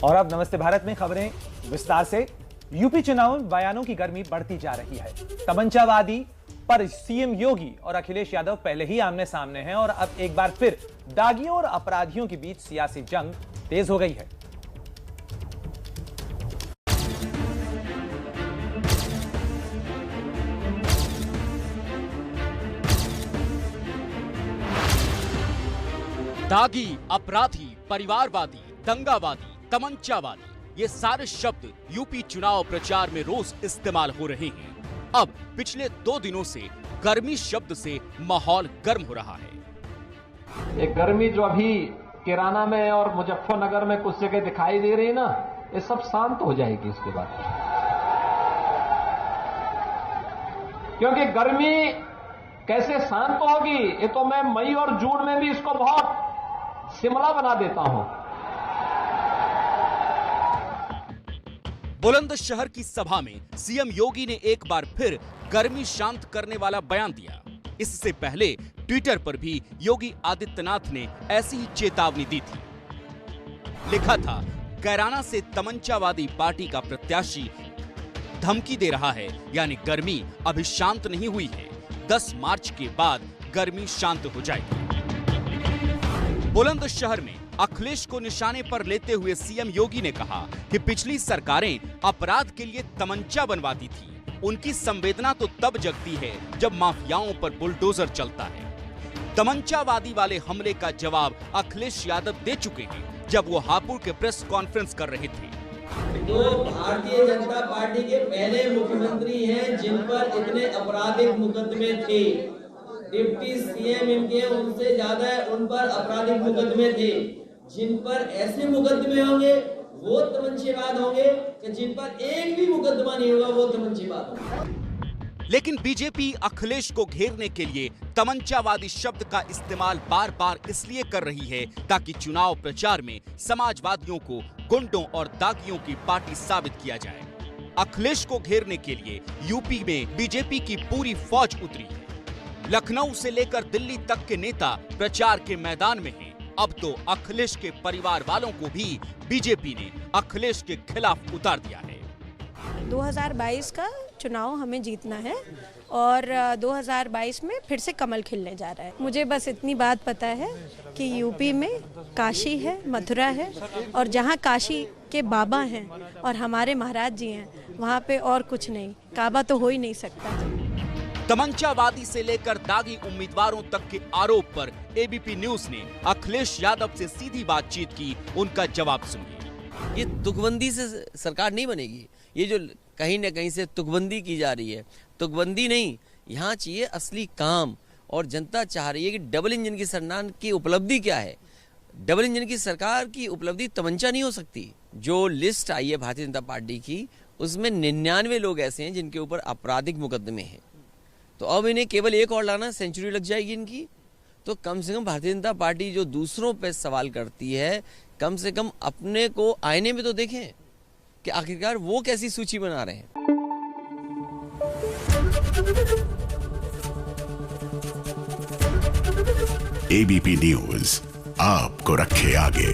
और अब नमस्ते भारत में खबरें विस्तार से। यूपी चुनाव में बयानों की गर्मी बढ़ती जा रही है। तमंचावादी पर सीएम योगी और अखिलेश यादव पहले ही आमने सामने हैं और अब एक बार फिर दागियों और अपराधियों के बीच सियासी जंग तेज हो गई है। दागी, अपराधी, परिवारवादी, दंगावादी, तमंचावादी, ये सारे शब्द यूपी चुनाव प्रचार में रोज इस्तेमाल हो रहे हैं। अब पिछले 2 दिनों से गर्मी शब्द से माहौल गर्म हो रहा है। ये गर्मी जो अभी किराना में और मुजफ्फरनगर में कुछ जगह दिखाई दे रही है ना, ये सब शांत हो जाएगी इसके बाद। क्योंकि गर्मी कैसे शांत होगी, ये तो मैं मई और जून में भी इसको बहुत शिमला बना देता हूं। बुलंदशहर की सभा में सीएम योगी ने एक बार फिर गर्मी शांत करने वाला बयान दिया। इससे पहले ट्विटर पर भी योगी आदित्यनाथ ने ऐसी ही चेतावनी दी थी। लिखा था, कैराना से तमंचावादी पार्टी का प्रत्याशी धमकी दे रहा है, यानी गर्मी अभी शांत नहीं हुई है। 10 मार्च के बाद गर्मी शांत हो जाएगी। बुलंदशहर में अखिलेश को निशाने पर लेते हुए सीएम योगी ने कहा कि पिछली सरकारें अपराध के लिए तमंचा बनवाती थी। उनकी संवेदना तो तब जगती है जब माफियाओं पर बुलडोजर चलता है। तमंचावादी वाले हमले का जवाब अखिलेश यादव दे चुके हैं जब वो हापुड़ के प्रेस कॉन्फ्रेंस कर रहे थे। तो भारतीय जनता पार्टी के पहले मुख्यमंत्री हैं जिन पर इतने आपराधिक मुकदमे थे। डिप्टी सीएम इनके उनसे ज्यादा उन पर आपराधिक मुकदमे थे। जिन पर ऐसे मुकदमे होंगे वो तमंचेबाज होंगे कि जिन पर एक भी मुकदमा नहीं होगा वो तमंचेबाज होंगे। लेकिन बीजेपी अखिलेश को घेरने के लिए तमंचावादी शब्द का इस्तेमाल बार बार इसलिए कर रही है ताकि चुनाव प्रचार में समाजवादियों को गुंडों और दागियों की पार्टी साबित किया जाए। अखिलेश को घेरने के लिए यूपी में बीजेपी की पूरी फौज उतरी है। लखनऊ से लेकर दिल्ली तक के नेता प्रचार के मैदान में हैं। अब तो अखिलेश के परिवार वालों को भी बीजेपी ने अखिलेश के खिलाफ उतार दिया है। 2022 का चुनाव हमें जीतना है और 2022 में फिर से कमल खिलने जा रहा है। मुझे बस इतनी बात पता है कि यूपी में काशी है, मथुरा है और जहाँ काशी के बाबा हैं और हमारे महाराज जी हैं, वहाँ पे और कुछ नहीं, काबा तो हो ही नहीं सकता। तमंचावादी से लेकर दागी उम्मीदवारों तक के आरोप पर एबीपी न्यूज ने अखिलेश यादव से सीधी बातचीत की। उनका जवाब सुनिए। ये तुकबंदी से सरकार नहीं बनेगी। ये जो कहीं न कहीं से तुकबंदी की जा रही है, तुकबंदी नहीं, यहाँ चाहिए असली काम। और जनता चाह रही है कि डबल इंजन की सरकार की उपलब्धि क्या है। डबल इंजन की सरकार की उपलब्धि तमंचा नहीं हो सकती। जो लिस्ट आई है भारतीय जनता पार्टी की, उसमें 99 लोग ऐसे हैं जिनके ऊपर आपराधिक मुकदमे हैं। तो अब इन्हें केवल एक और लाना, सेंचुरी लग जाएगी इनकी। तो कम से कम भारतीय जनता पार्टी जो दूसरों पे सवाल करती है, कम से कम अपने को आईने में तो देखें कि आखिरकार वो कैसी सूची बना रहे हैं। एबीपी न्यूज आपको रखे आगे।